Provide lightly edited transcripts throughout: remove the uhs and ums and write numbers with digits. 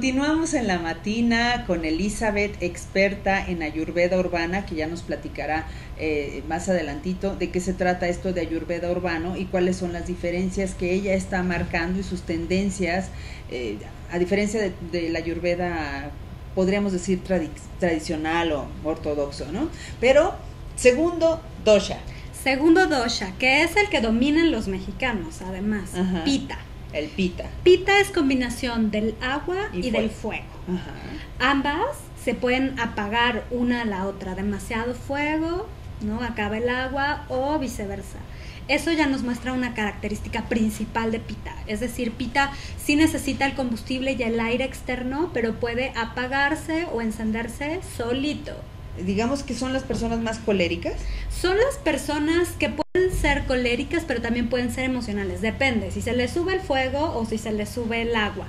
Continuamos en la matina con Elizabeth, experta en Ayurveda urbana, que ya nos platicará más adelantito de qué se trata esto de Ayurveda urbano y cuáles son las diferencias que ella está marcando y sus tendencias, a diferencia de la Ayurveda, podríamos decir tradicional o ortodoxo, ¿no? Pero, segundo dosha. Segundo dosha, que es el que dominan los mexicanos, además, Ajá. Pita. El Pita. Pita es combinación del agua y del fuego. Ajá. Ambas se pueden apagar una a la otra, demasiado fuego, ¿no? Acaba el agua o viceversa. Eso ya nos muestra una característica principal de Pita, es decir, Pita sí necesita el combustible y el aire externo, pero puede apagarse o encenderse solito. Digamos que son las personas más coléricas. Son las personas que pueden ser coléricas, pero también pueden ser emocionales. Depende, si se les sube el fuego o si se les sube el agua.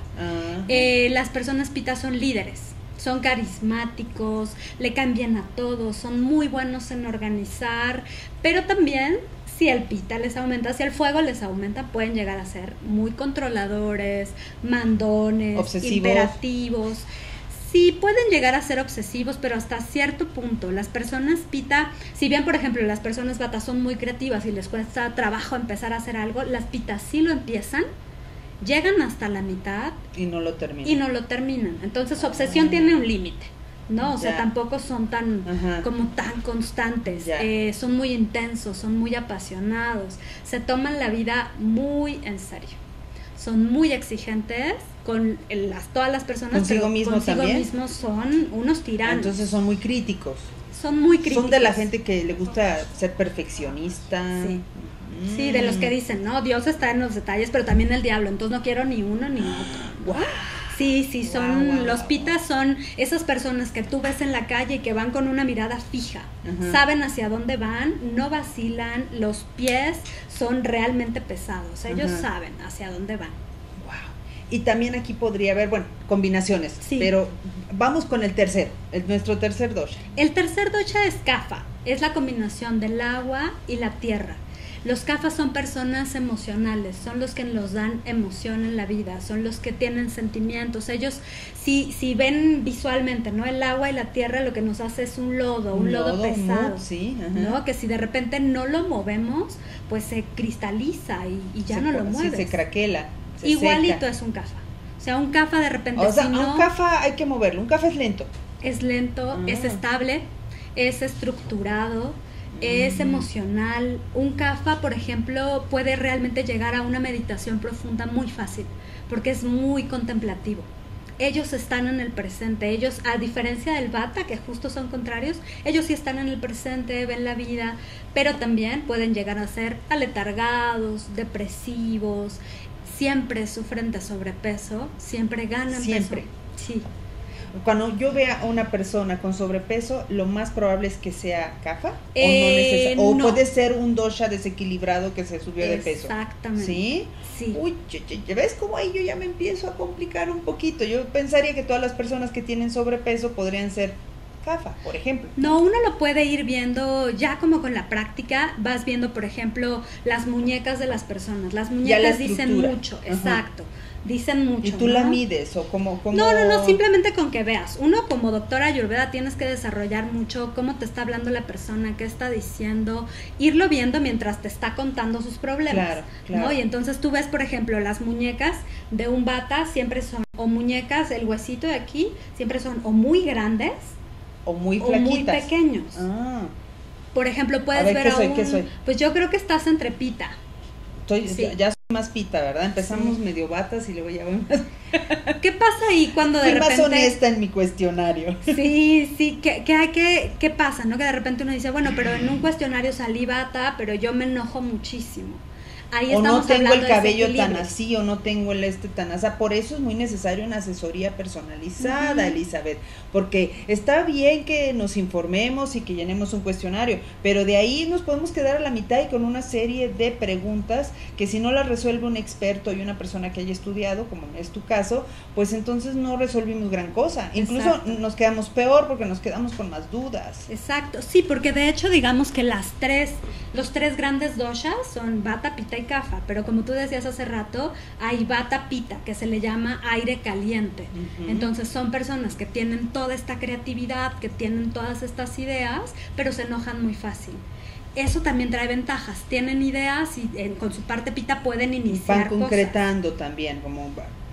Las personas Pita son líderes, son carismáticos, le cambian a todos, son muy buenos en organizar, pero también si el Pita les aumenta, si el fuego les aumenta, pueden llegar a ser muy controladores, mandones, obsesivos, imperativos. Sí, pueden llegar a ser obsesivos, pero hasta cierto punto. Las personas Pita, si bien por ejemplo las personas Vata son muy creativas y les cuesta trabajo empezar a hacer algo, las Pitas sí lo empiezan, llegan hasta la mitad y no lo terminan. Entonces su obsesión tiene un límite, ¿no? O sea, Ya. tampoco son tan como tan constantes, son muy intensos, son muy apasionados, se toman la vida muy en serio, son muy exigentes con todas las personas, consigo mismos son unos tiranos. Entonces son muy críticos. Son de la gente que le gusta ser perfeccionista. Sí. Sí, de los que dicen, no, Dios está en los detalles, pero también el diablo, entonces no quiero ni uno ni otro. Wow. Sí, los Pitas son esas personas que tú ves en la calle y que van con una mirada fija, saben hacia dónde van, no vacilan, los pies son realmente pesados, ellos saben hacia dónde van. Y también aquí podría haber, combinaciones, pero vamos con el tercero, nuestro tercer dosha. El tercer dosha es Kapha, es la combinación del agua y la tierra. Los Kaphas son personas emocionales, son los que nos dan emoción en la vida, son los que tienen sentimientos. Ellos, si ven visualmente, ¿no? El agua y la tierra lo que nos hace es un lodo pesado, ¿no? Que si de repente no lo movemos, pues se cristaliza y ya no lo mueves. Sí, se craquela. Igualito seca. Es un Kapha. O sea, un Kapha de repente, o sea, si no, un Kapha hay que moverlo, un Kapha es lento. Es lento, es estable, es estructurado, es emocional. Un Kapha, por ejemplo, puede realmente llegar a una meditación profunda muy fácil, porque es muy contemplativo. Ellos están en el presente, ellos, a diferencia del Vata, que justo son contrarios, ellos sí están en el presente, ven la vida, pero también pueden llegar a ser aletargados, depresivos, siempre sufren de sobrepeso, siempre ganan peso. Sí. Cuando yo vea a una persona con sobrepeso, lo más probable es que sea Kapha o no. Puede ser un dosha desequilibrado que se subió de peso. Exactamente. ¿Sí? Sí. Uy, ¿ves cómo ahí yo ya me empiezo a complicar un poquito? Yo pensaría que todas las personas que tienen sobrepeso podrían ser Kapha, por ejemplo. No, uno lo puede ir viendo ya como con la práctica, vas viendo, por ejemplo, las muñecas de las personas. Las muñecas dicen mucho, exacto. Dicen mucho. ¿Y tú la mides o cómo? No, simplemente con que veas. Uno como doctora Ayurveda tienes que desarrollar mucho cómo te está hablando la persona, qué está diciendo, irlo viendo mientras te está contando sus problemas. Claro. ¿No? Y entonces tú ves, por ejemplo, las muñecas de un Vata siempre son, o muñecas, el huesito de aquí, siempre son o muy grandes o muy flaquitas, o muy pequeños. Por ejemplo, puedes ver ¿Qué soy? Pues yo creo que estás entre Pita. Ya soy más Pita, ¿verdad? Empezamos medio Vatas y luego ya voy más. ¿Qué pasa ahí cuando de repente? Más honesta en mi cuestionario. Sí, ¿qué pasa, no? Que de repente uno dice, bueno, pero en un cuestionario salí Vata, pero yo me enojo muchísimo. Ahí o no tengo el cabello tan así, o no tengo el tan así. Por eso es muy necesario una asesoría personalizada, Elizabeth, porque está bien que nos informemos y que llenemos un cuestionario, pero de ahí nos podemos quedar a la mitad y con una serie de preguntas que si no las resuelve un experto y una persona que haya estudiado, como es tu caso, pues entonces no resolvimos gran cosa. Incluso nos quedamos peor porque nos quedamos con más dudas. Exacto, sí, porque de hecho digamos que los tres grandes doshas son Vata, Pitta y kapha, pero como tú decías hace rato, hay vata pita, que se le llama aire caliente. Entonces son personas que tienen toda esta creatividad, que tienen todas estas ideas, pero se enojan muy fácil. Eso también trae ventajas, tienen ideas y con su parte pita pueden iniciar van concretando cosas. También, como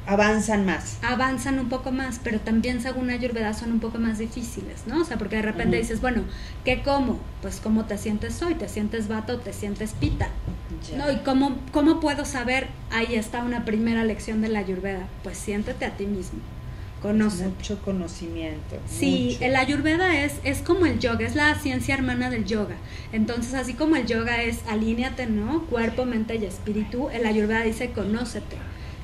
avanzan más. Avanzan un poco más, pero también según Ayurveda son un poco más difíciles, ¿no? O sea, porque de repente dices, bueno, ¿qué como? Pues ¿cómo te sientes hoy? ¿Te sientes vata o te sientes pita? Ya. ¿No? ¿Y cómo puedo saber? Ahí está una primera lección de la Ayurveda. Pues siéntete a ti mismo. Conócete. Mucho conocimiento. Sí, mucho. El Ayurveda es como el yoga, es la ciencia hermana del yoga. Entonces, así como el yoga es alíneate, ¿no? Cuerpo, mente y espíritu, el Ayurveda dice conócete.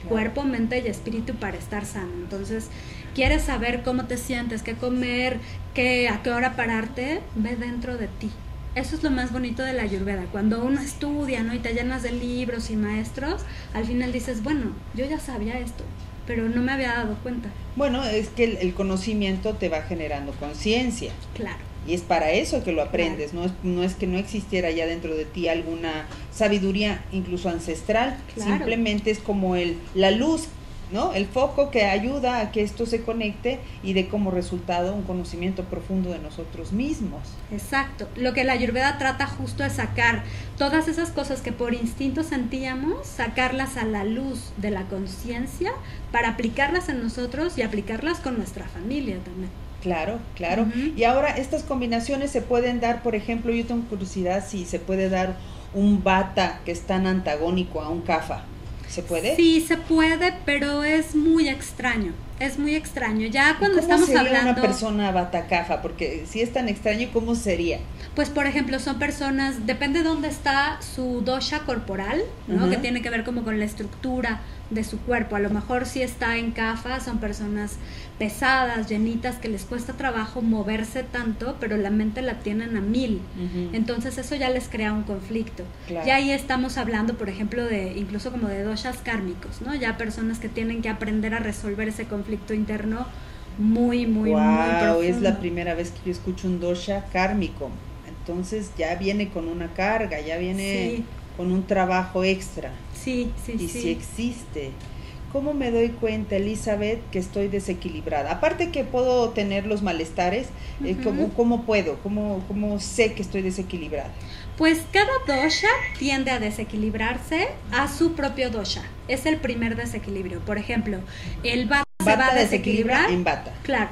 Cuerpo, mente y espíritu para estar sano. Entonces, ¿quieres saber cómo te sientes, qué comer, a qué hora pararte? Ve dentro de ti. Eso es lo más bonito de la Ayurveda. Cuando uno estudia, ¿no? Y te llenas de libros y maestros, al final dices, bueno, yo ya sabía esto, pero no me había dado cuenta. Bueno, es que el conocimiento te va generando conciencia. Claro. Y es para eso que lo aprendes, claro. No es que no existiera ya dentro de ti alguna sabiduría incluso ancestral, claro. Simplemente es como la luz, ¿no? El foco que ayuda a que esto se conecte y dé como resultado un conocimiento profundo de nosotros mismos. Exacto. Lo que la Ayurveda trata justo es sacar todas esas cosas que por instinto sentíamos, sacarlas a la luz de la conciencia para aplicarlas en nosotros y aplicarlas con nuestra familia también. Claro, claro. Y ahora estas combinaciones se pueden dar, por ejemplo, yo tengo curiosidad si se puede dar un vata que es tan antagónico a un kapha. ¿Se puede? Sí, se puede, pero es muy extraño. Es muy extraño. Ya cuando estamos hablando... ¿Cómo sería una persona vata kapha? Porque si es tan extraño, ¿cómo sería? Pues, por ejemplo, son personas, depende de dónde está su dosha corporal, ¿no? Que tiene que ver como con la estructura de su cuerpo. A lo mejor si está en kapha, son personas pesadas, llenitas, que les cuesta trabajo moverse tanto, pero la mente la tienen a 1000. Entonces eso ya les crea un conflicto. Claro. Ya ahí estamos hablando, por ejemplo, incluso como de doshas kármicos, ¿no? Ya personas que tienen que aprender a resolver ese conflicto interno muy profundo. Es la primera vez que yo escucho un dosha kármico. Entonces ya viene con una carga, ya viene con un trabajo extra. Sí. Si existe. ¿Cómo me doy cuenta, Elizabeth, que estoy desequilibrada? Aparte que puedo tener los malestares, ¿cómo puedo? ¿Cómo sé que estoy desequilibrada? Pues cada dosha tiende a desequilibrarse a su propio dosha. Es el primer desequilibrio. Por ejemplo, el vata se va a desequilibrar en vata. Claro.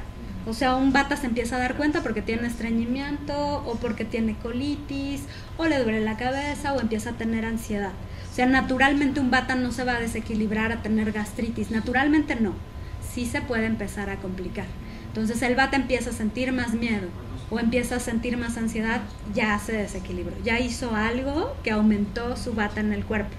O sea, un vata se empieza a dar cuenta porque tiene estreñimiento o porque tiene colitis o le duele la cabeza o empieza a tener ansiedad. O sea, naturalmente un vata no se va a desequilibrar a tener gastritis. Naturalmente no. Sí se puede empezar a complicar. Entonces el vata empieza a sentir más miedo o empieza a sentir más ansiedad, ya se desequilibró. Ya hizo algo que aumentó su vata en el cuerpo.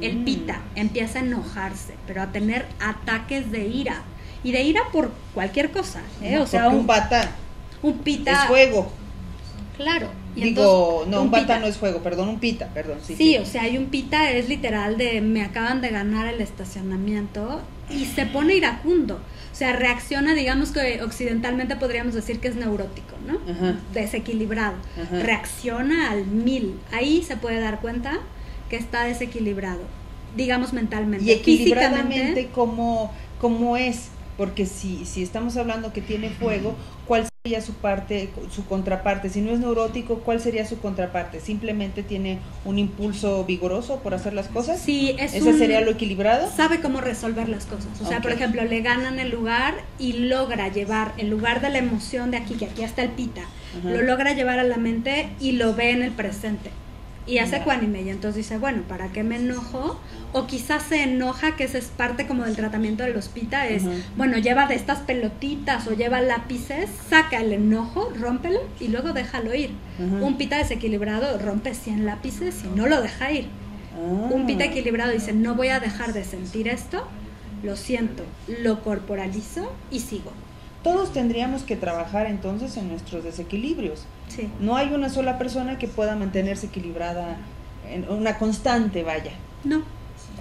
El pita empieza a enojarse, pero a tener ataques de ira. Y de ira por cualquier cosa, o sea, un vata un pita es fuego. Claro. Y entonces, un vata no es fuego, un pita, perdón. Sí, o sea, hay un pita, es literal de me acaban de ganar el estacionamiento y se pone iracundo. O sea, reacciona, digamos que occidentalmente podríamos decir que es neurótico, ¿no? Desequilibrado. Reacciona al 1000. Ahí se puede dar cuenta que está desequilibrado, digamos mentalmente. Y equilibradamente, ¿cómo es? Porque si estamos hablando que tiene fuego, ¿cuál sería su contraparte? Si no es neurótico, ¿cuál sería su contraparte? ¿Simplemente tiene un impulso vigoroso por hacer las cosas? Sí, ¿Ese sería lo equilibrado? Sabe cómo resolver las cosas. O sea, por ejemplo, le ganan el lugar y logra llevar el lugar de la emoción de aquí, que aquí está el pita, lo logra llevar a la mente y lo ve en el presente. Y hace ecuánime, y entonces dice, bueno, ¿para qué me enojo? O quizás se enoja, que esa es parte como del tratamiento de los pita, es, bueno, lleva de estas pelotitas o lleva lápices, saca el enojo, rómpelo y luego déjalo ir. Un pita desequilibrado rompe 100 lápices y no lo deja ir. Un pita equilibrado dice, no voy a dejar de sentir esto, lo siento, lo corporalizo y sigo. Todos tendríamos que trabajar entonces en nuestros desequilibrios. Sí. No hay una sola persona que pueda mantenerse equilibrada en una constante, vaya. No.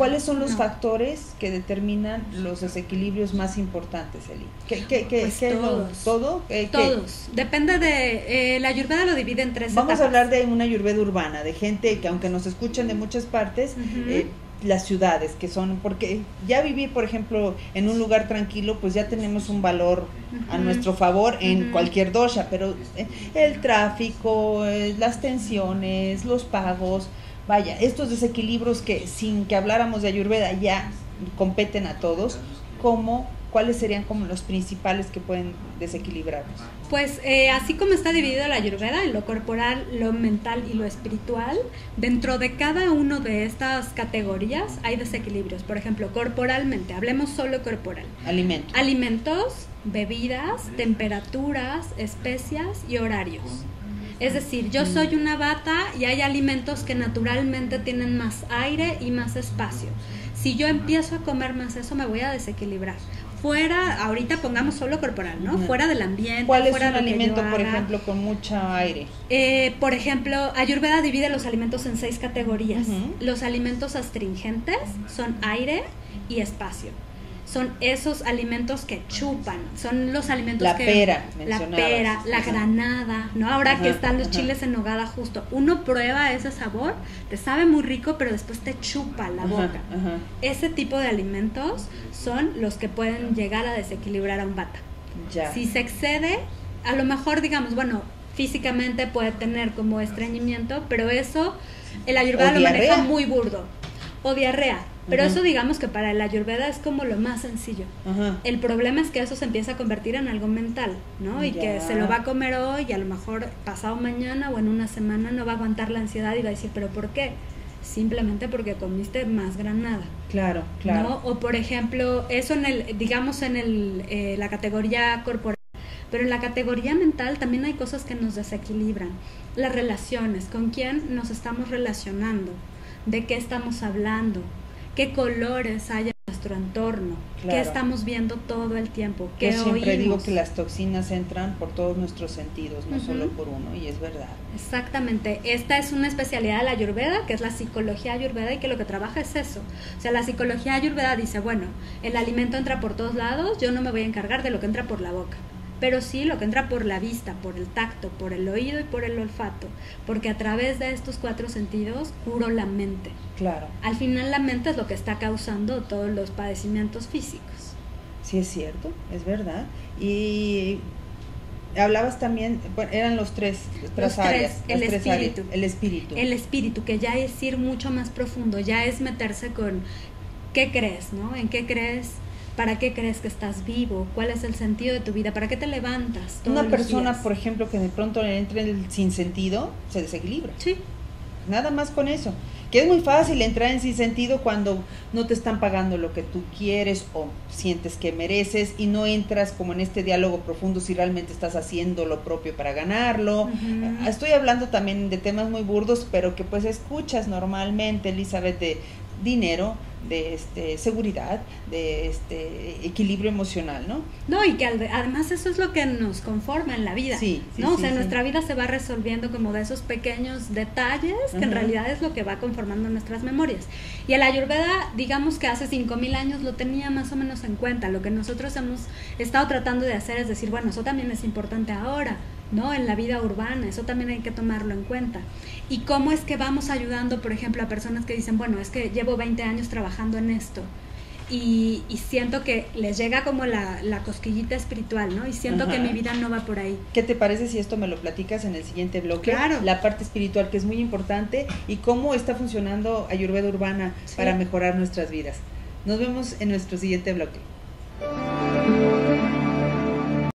¿Cuáles son los No. factores que determinan los desequilibrios más importantes, Eli? ¿Qué Pues es todos. ¿Todo? Todos. Depende de... la Ayurveda lo divide en 3 Vamos etapas. a hablar de una Ayurveda urbana, de gente que aunque nos escuchan de muchas partes, las ciudades que son, porque ya vivir, por ejemplo, en un lugar tranquilo, pues ya tenemos un valor a nuestro favor en cualquier dosha, pero el tráfico, las tensiones, los pagos, vaya, estos desequilibrios que sin que habláramos de Ayurveda ya competen a todos, ¿cuáles serían como los principales que pueden desequilibrarnos? Pues así como está dividido la Ayurveda en lo corporal, lo mental y lo espiritual, dentro de cada uno de estas categorías hay desequilibrios. Por ejemplo, corporalmente, hablemos solo corporal. Alimentos, bebidas, temperaturas, especias y horarios. Es decir, yo soy una Vata y hay alimentos que naturalmente tienen más aire y más espacio. Si yo empiezo a comer más eso, me voy a desequilibrar. Fuera, ahorita pongamos solo corporal, ¿no? Fuera del ambiente. ¿Cuál es fuera un de lo que alimento, yo por haga. ejemplo, con mucha aire? Por ejemplo, Ayurveda divide los alimentos en 6 categorías. Los alimentos astringentes son aire y espacio. Son esos alimentos que chupan, son los alimentos la que... Pera, la pera, la granada, ¿no? Ahora que están los chiles en nogada justo. Uno prueba ese sabor, te sabe muy rico, pero después te chupa la boca. Ese tipo de alimentos son los que pueden llegar a desequilibrar a un Vata. Ya. Si se excede, a lo mejor, digamos, bueno, físicamente puede tener como estreñimiento, pero eso el Ayurveda lo maneja muy burdo. O diarrea. Pero eso digamos que para el Ayurveda es como lo más sencillo. El problema es que eso se empieza a convertir en algo mental, ¿no? Y que se lo va a comer hoy y a lo mejor pasado mañana o en una semana no va a aguantar la ansiedad y va a decir, ¿pero por qué? Simplemente porque comiste más granada. Claro. ¿No? O por ejemplo, eso digamos en la categoría corporal. Pero en la categoría mental también hay cosas que nos desequilibran. Las relaciones, con quién nos estamos relacionando, de qué estamos hablando, qué colores hay en nuestro entorno, qué estamos viendo todo el tiempo, qué Yo siempre oímos. digo que las toxinas entran por todos nuestros sentidos, no solo por uno, y es verdad. Exactamente, esta es una especialidad de la Ayurveda, que es la psicología Ayurveda, y que lo que trabaja es eso. O sea, la psicología Ayurveda dice, bueno, el alimento entra por todos lados, yo no me voy a encargar de lo que entra por la boca, pero sí lo que entra por la vista, por el tacto, por el oído y por el olfato, porque a través de estos 4 sentidos curo la mente. Claro. Al final la mente es lo que está causando todos los padecimientos físicos. Sí, es cierto, es verdad. Y hablabas también, bueno, eran las tres áreas. El espíritu. El espíritu, que ya es ir mucho más profundo, ya es meterse con qué crees, ¿no? ¿En qué crees? ¿Para qué crees que estás vivo? ¿Cuál es el sentido de tu vida? ¿Para qué te levantas todos Una los persona, días? por ejemplo, que de pronto le entre el sinsentido, se desequilibra. Sí. Nada más con eso. Que es muy fácil entrar en sinsentido cuando no te están pagando lo que tú quieres o sientes que mereces y no entras como en este diálogo profundo si realmente estás haciendo lo propio para ganarlo. Estoy hablando también de temas muy burdos, pero que pues escuchas normalmente, Elizabeth, de dinero, de seguridad, de equilibrio emocional, ¿no? No, y que además eso es lo que nos conforma en la vida, ¿no? O sea, nuestra vida se va resolviendo como de esos pequeños detalles que en realidad es lo que va conformando nuestras memorias. Y el Ayurveda, digamos que hace 5,000 años lo tenía más o menos en cuenta. Lo que nosotros hemos estado tratando de hacer es decir, bueno, eso también es importante ahora, ¿no? En la vida urbana, eso también hay que tomarlo en cuenta. Y cómo es que vamos ayudando, por ejemplo, a personas que dicen, bueno, es que llevo 20 años trabajando en esto y siento que les llega como la cosquillita espiritual, ¿no? Y siento que mi vida no va por ahí. ¿Qué te parece si esto me lo platicas en el siguiente bloque? Claro. La parte espiritual, que es muy importante, y cómo está funcionando Ayurveda urbana para mejorar nuestras vidas. Nos vemos en nuestro siguiente bloque.